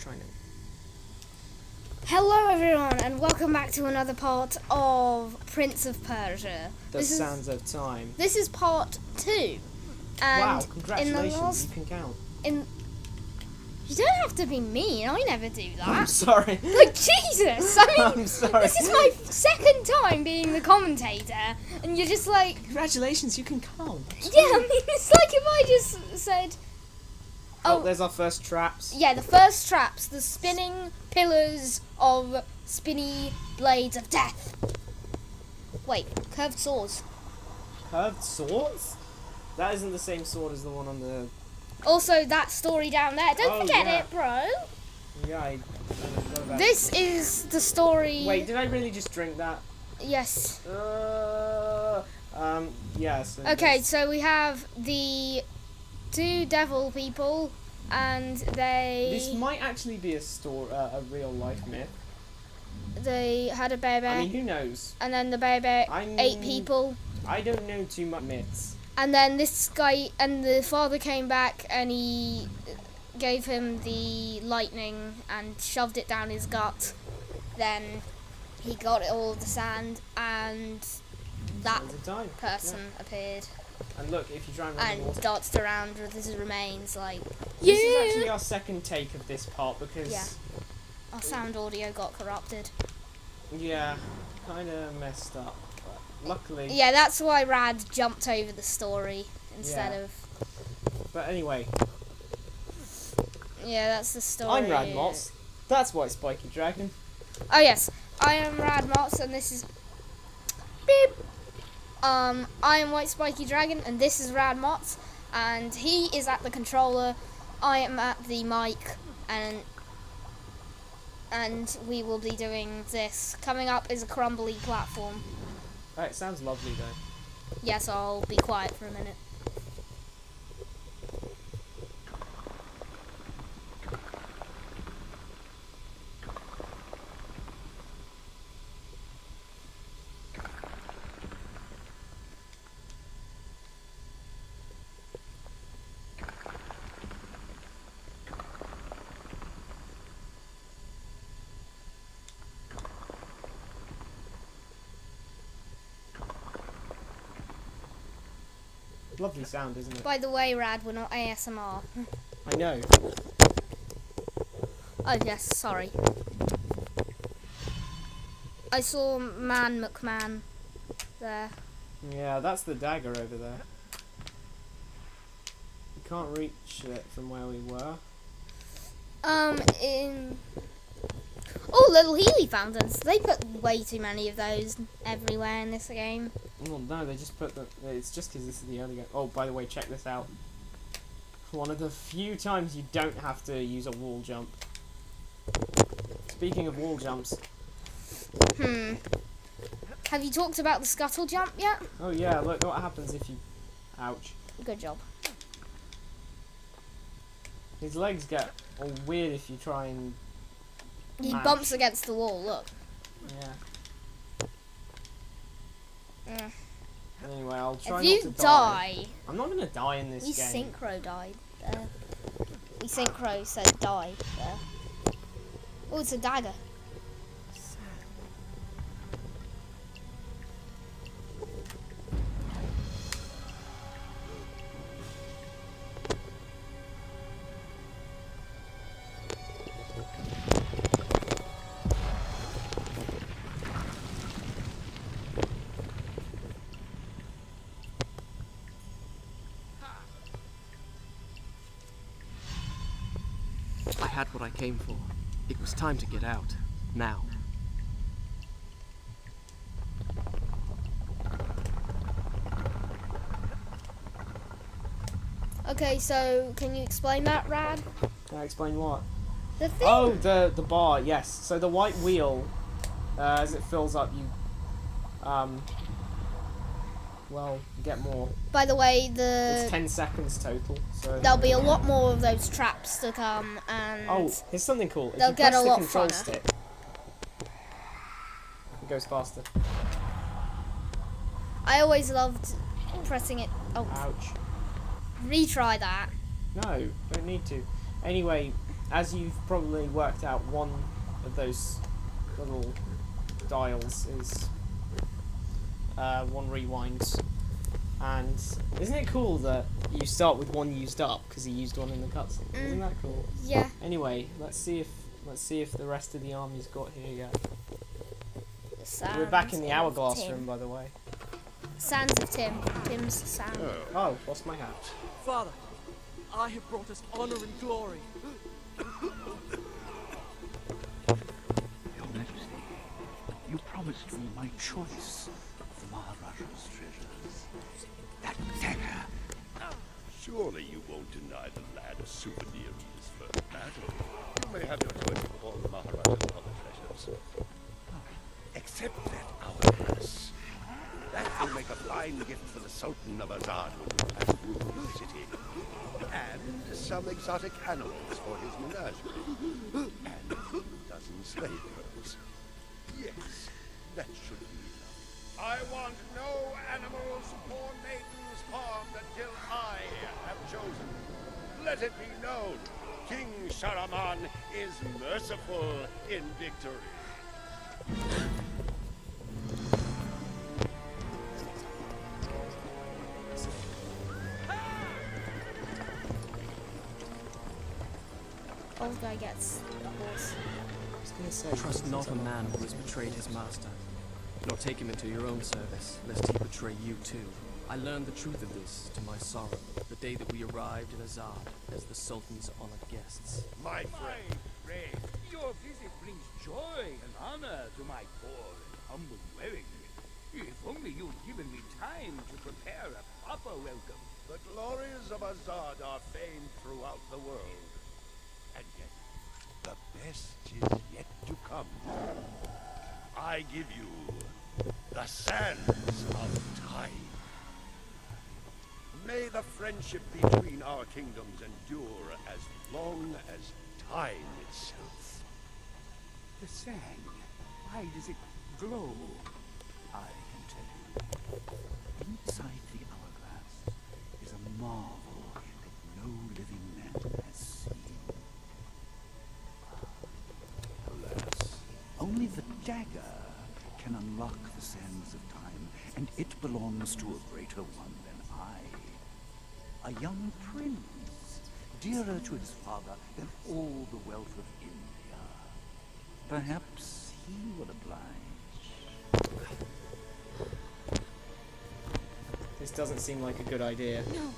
try now. Hello everyone and welcome back to another part of Prince of Persia. The Sands of Time. This is part 2. And wow, congratulations, in the last, you can count. You don't have to be mean, I never do that. I'm sorry. Like, Jesus! I mean, I'm sorry. this is my second time being the commentator, and you're just like... Congratulations, you can count. Yeah, I mean, it's like if I just said... Oh, there's our first traps. Yeah, the first traps, the spinning pillars of spinny blades of death. Wait, curved swords. Curved swords? That isn't the same sword as the one on the... Also, that story down there. Don't forget it, bro. Yeah, I forgot about This is the story... Wait, did I really just drink that? Yes. Yes. Okay, so we have the 2 devil people, and This might actually be a real life myth. they had a baby. I mean, who knows? And then the baby ate people. I don't know too much myths. And then this guy and the father came back and he gave him the lightning and shoved it down his gut. Then he got it all of the sand and that person appeared. And look, if you try and run the water, danced around with his remains like... This is actually our second take of this part because... Yeah. Our sound audio got corrupted. Yeah, kind of messed up. But luckily... Yeah, that's why Rad jumped over the story instead of... But anyway... Yeah, that's the story. I'm Rad Mots. That's WhiteSpikyDragon. Oh yes, I am Rad Mots and this is... Beep! I am WhiteSpikyDragon and this is Rad Mots. And he is at the controller, I am at the mic, and we will be doing this. Coming up is a crumbly platform. It sounds lovely though. Yes, I'll be quiet for a minute. Lovely sound, isn't it? By the way, Rad, we're not ASMR. I know. Oh yes, sorry. I saw Man McMahon there. Yeah, that's the dagger over there. We can't reach it from where we were. Oh, little Healy fountains. They put way too many of those everywhere in this game. Well, no, they just put the... It's just because this is the early game. Oh, by the way, check this out. One of the few times you don't have to use a wall jump. Speaking of wall jumps... Have you talked about the scuttle jump yet? Oh yeah, look what happens if you... Ouch. Good job. His legs get all weird if you try and... He bumps against the wall, look. Yeah. Anyway, I'll try if not you to die. I'm not going to die in this game. Synchro died there. He Synchro said die there. Oh, it's a dagger. I had what I came for. It was time to get out. Now. Okay, so can you explain that, Rad? Can I explain what? The thing. Oh, the bar, yes. So the white wheel, as it fills up, you, well, you get more. By the way, It's 10 seconds total. So there'll be a lot more of those traps to come, and oh, here's something cool. If they'll you get press a the lot control funner. stick, it goes faster. I always loved pressing it. Oh, Ouch. retry that. No, don't need to. Anyway, as you've probably worked out, one of those little dials is one rewind. And isn't it cool that you start with one used up because he used one in the cutscene? Isn't that cool? Yeah. Anyway, let's see if the rest of the army's got here yet. We're back in the hourglass room, by the way. Sands of Tim. Tim's sand. Oh, lost my hat. Father, I have brought us honor and glory. Your Majesty, you promised me my choice of the Maharaja's treasures. That dagger. Surely you won't deny the lad a souvenir of his first battle. You may have your choice of all the Maharaja's other treasures. Except that hourglass. That will make a fine gift for the Sultan of Azad when we pass through the city. And some exotic animals for his menagerie. And a dozen slave girls. Yes, that should be enough. I want no animals or maidens harmed until I have chosen. Let it be known, King Sharaman is merciful in victory. Old guy gets a horse. I was gonna say, Trust not a man who has betrayed his master, nor take him into your own service, lest he betray you too. I learned the truth of this to my sorrow, the day that we arrived in Azad as the Sultan's honored guests. My friend. Your visit brings joy and honor to my poor and humble dwelling. If only you'd given me time to prepare a proper welcome. The glories of Azad are famed throughout the world. And yet, the best is yet to come. I give you the sands of time. May the friendship between our kingdoms endure as long as time itself. The sand, why does it glow? I can tell you. Inside the hourglass is a marvel that no living man has seen. Alas, only the dagger can unlock the sands of time, and it belongs to a greater one than I. A young prince, dearer to his father than all the wealth of India. Perhaps he will oblige. This doesn't seem like a good idea. No.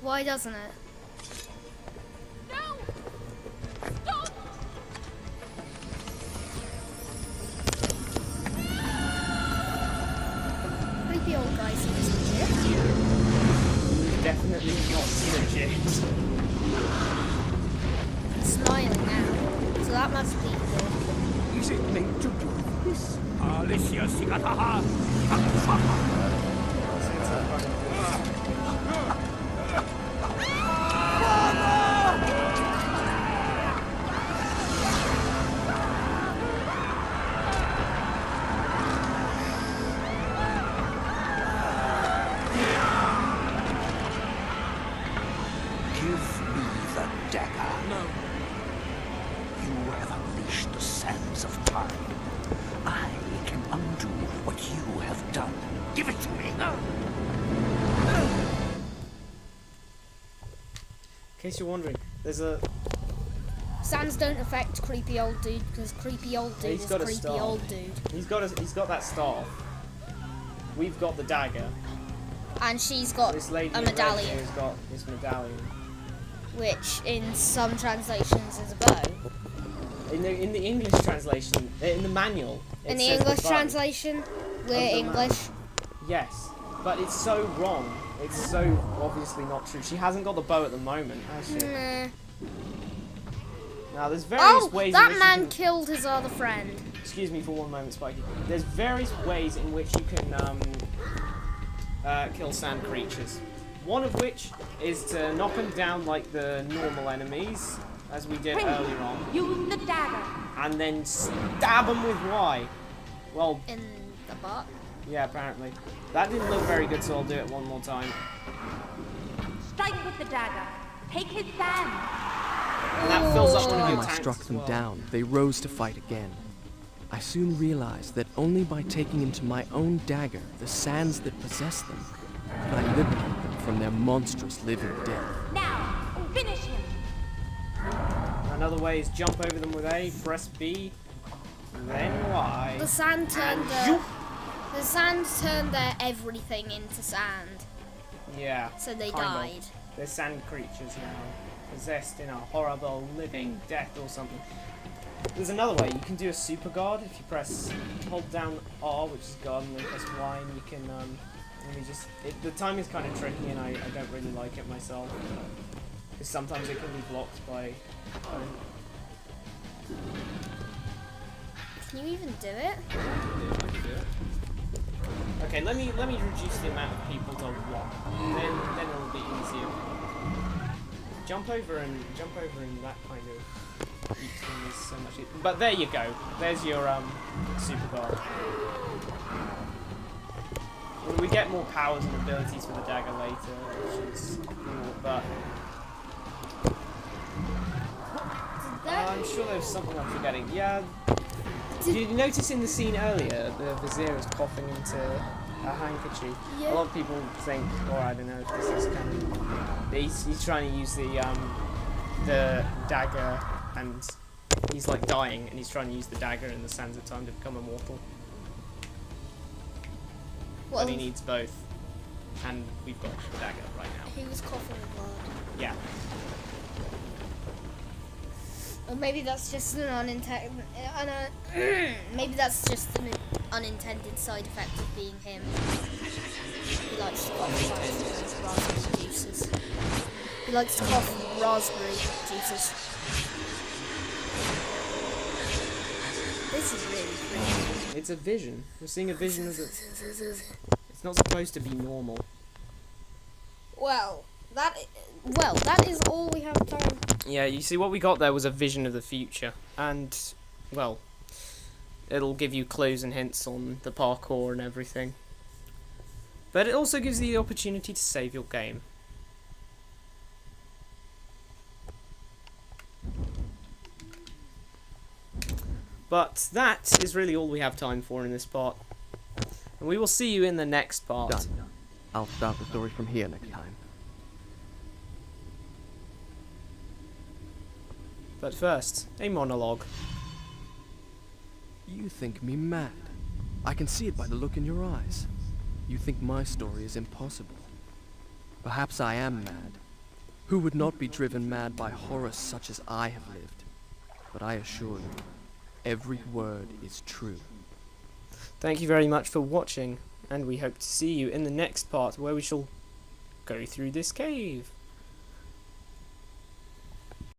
Why doesn't it? No! Stop! Creepy old guy seems legit. Definitely not legit. He's smiling now, so that must be good. Is it meant to do this? Alicia Sigataha! Give me the dagger. No, You have unleashed the sands of time. I can undo what you have done. Give it to me. In case you're wondering, there's a... Sands don't affect creepy old dude because creepy old dude he's is got a creepy star. old dude. He's got that staff. We've got the dagger. And she's got This lady a in red medallion, here has got this medallion. which in some translations is a bow. In the English translation, in the manual. it In the says English bow. translation, we're the English. Yes, but it's so wrong. It's so obviously not true. She hasn't got the bow at the moment, has she? Nah. Now, there's various ways in that which man you can... killed his other friend. Excuse me for one moment, Spiky. There's various ways in which you can kill sand creatures. One of which is to knock them down like the normal enemies, as we did earlier on, Use the dagger. and then stab them with Y. Well, In the butt. yeah, apparently. That didn't look very good, so I'll do it one more time. Strike with the dagger. Take his sand. And that fills up one of Time your I tanks struck as them well. down, they rose to fight again. I soon realized that only by taking into my own dagger the sands that possess them, could I liberate them from their monstrous living death. Now, finish him. Another way is jump over them with A, press B, then Y. The sand turned Zoop. the sand turned their everything into sand, Yeah. so they kind of. died. They're sand creatures now, possessed in a horrible living death or something. There's another way. You can do a super guard if you hold down R, which is guard, and then press Y, and you can let me just. The timing's kind of tricky, and I don't really like it myself because sometimes it can be blocked by. Can you even do it? Okay, let me reduce the amount of people to one. Then it'll be easier. Jump over in that kind of each thing is so much. But there you go. There's your super guard. We get more powers and abilities for the dagger later, which is cool. But I'm sure there's something I'm forgetting. Yeah. Did you notice in the scene earlier, the vizier is coughing into a handkerchief? Yeah. A lot of people think, or I don't know if this is kind of... He's trying to use the dagger, and he's like dying, and he's trying to use the dagger in the sands of time to become immortal. Well, But he needs both, and we've got the dagger right now. he was coughing blood. Yeah. Or maybe that's just an unintended. Maybe that's just an unintended side effect of being him. He likes to cough raspberry juices. He likes to cough raspberry juices. This is really creepy. It's a vision. We're seeing a vision of it. It's not supposed to be normal. Well, that is all we have time. Yeah, you see, what we got there was a vision of the future, and, well, it'll give you clues and hints on the parkour and everything. But it also gives you the opportunity to save your game. But that is really all we have time for in this part. And we will see you in the next part. Done. I'll start the story from here next time. But first, a monologue. You think me mad. I can see it by the look in your eyes. You think my story is impossible. Perhaps I am mad. Who would not be driven mad by horrors such as I have lived? But I assure you, every word is true. Thank you very much for watching, and we hope to see you in the next part where we shall go through this cave.